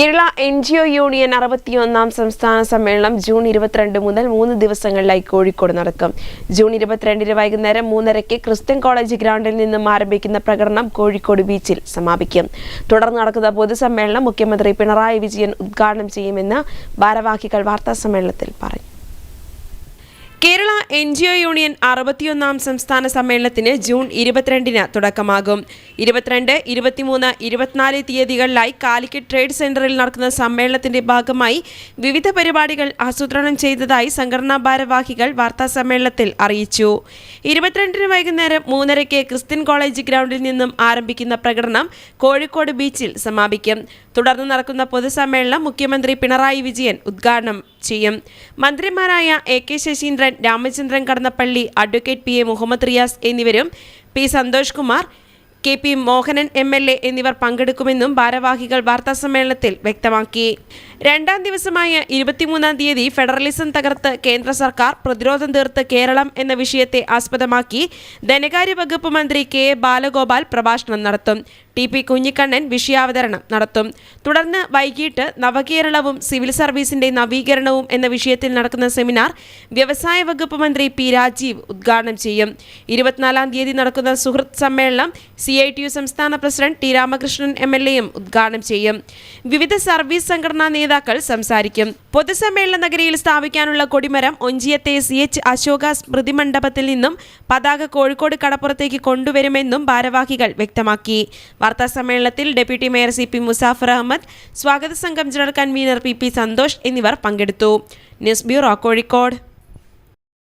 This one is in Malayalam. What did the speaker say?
കേരള NGO യൂണിയൻ 61ാം സംസ്ഥാന സമ്മേളനം ജൂൺ 22 മുതൽ 3 ദിവസങ്ങളിലായി കോഴിക്കോട് നടക്കും. ജൂൺ 22 വൈകുന്നേരം 3:30 ക്രിസ്ത്യൻ കോളേജ് ഗ്രൗണ്ടിൽ നിന്നും ആരംഭിക്കുന്ന പ്രകടനം കോഴിക്കോട് ബീച്ചിൽ സമാപിക്കും. തുടർന്ന് നടക്കുന്ന പൊതുസമ്മേളനം മുഖ്യമന്ത്രി പിണറായി വിജയൻ ഉദ്ഘാടനം ചെയ്യുമെന്ന് ഭാരവാഹികൾ വാർത്താസമ്മേളനത്തിൽ പറഞ്ഞു. കേരള NGO യൂണിയൻ 61ാം സംസ്ഥാന സമ്മേളനത്തിന് ജൂൺ 22-ന് തുടക്കമാകും. 22, 23, 24 തീയതികളിലായി കാലിക്കറ്റ് ട്രേഡ് സെന്ററിൽ നടക്കുന്ന സമ്മേളനത്തിന്റെ ഭാഗമായി വിവിധ പരിപാടികൾ ആസൂത്രണം ചെയ്തതായി സംഘടനാ ഭാരവാഹികൾ വാർത്താസമ്മേളനത്തിൽ അറിയിച്ചു. 22-ന് വൈകുന്നേരം 3:30 ക്രിസ്ത്യൻ കോളേജ് ഗ്രൗണ്ടിൽ നിന്നും ആരംഭിക്കുന്ന പ്രകടനം കോഴിക്കോട് ബീച്ചിൽ സമാപിക്കും. തുടർന്ന് നടക്കുന്ന പൊതുസമ്മേളനം മുഖ്യമന്ത്രി പിണറായി വിജയൻ ഉദ്ഘാടനം ചെയ്യും. മന്ത്രിമാരായ AK Saseendran, Ramachandran Kadannappally, advocate PA Muhammad Riyas എന്നിവരും P Santhosh Kumar, KP Mohanan MLA എന്നിവർ പങ്കെടുക്കുമെന്നും ഭാരവാഹികൾ വാർത്താസമ്മേളനത്തിൽ വ്യക്തമാക്കി. രണ്ടാം ദിവസമായ 23-ാം തീയതി ഫെഡറലിസം തകർത്ത് കേന്ദ്ര സർക്കാർ, പ്രതിരോധം തീർത്ത് കേരളം എന്ന വിഷയത്തെ ആസ്പദമാക്കി ധനകാര്യ വകുപ്പ് മന്ത്രി KA ബാലഗോപാൽ പ്രഭാഷണം നടത്തും. TP കുഞ്ഞിക്കണ്ണൻ വിഷയാവതരണം നടത്തും. തുടർന്ന് വൈകിട്ട് നവകേരളവും സിവിൽ സർവീസിന്റെ നവീകരണവും എന്ന വിഷയത്തിൽ നടക്കുന്ന സെമിനാർ വ്യവസായ വകുപ്പ് മന്ത്രി P രാജീവ് ഉദ്ഘാടനം ചെയ്യും. 24-ാം തീയതി നടക്കുന്ന സുഹൃത്ത് സമ്മേളനം CITU സംസ്ഥാന പ്രസിഡന്റ് T രാമകൃഷ്ണൻ MLA ഉദ്ഘാടനം ചെയ്യും. വിവിധ സർവീസ് സംഘടനാ നേതാക്കൾ സംസാരിക്കും. പൊതുസമ്മേളന നഗരിയിൽ സ്ഥാപിക്കാനുള്ള കൊടിമരം ഒഞ്ചിയത്തെ CH അശോക സ്മൃതി മണ്ഡപത്തിൽ നിന്നും പതാക കോഴിക്കോട് കടപ്പുറത്തേക്ക് കൊണ്ടുവരുമെന്നും ഭാരവാഹികൾ വ്യക്തമാക്കി. വാർത്താസമ്മേളനത്തിൽ deputy mayor CP Musafar Ahammed, സ്വാഗത സംഘം ജനറൽ കൺവീനർ PP സന്തോഷ് എന്നിവർ പങ്കെടുത്തു. News bureau, Kozhikode.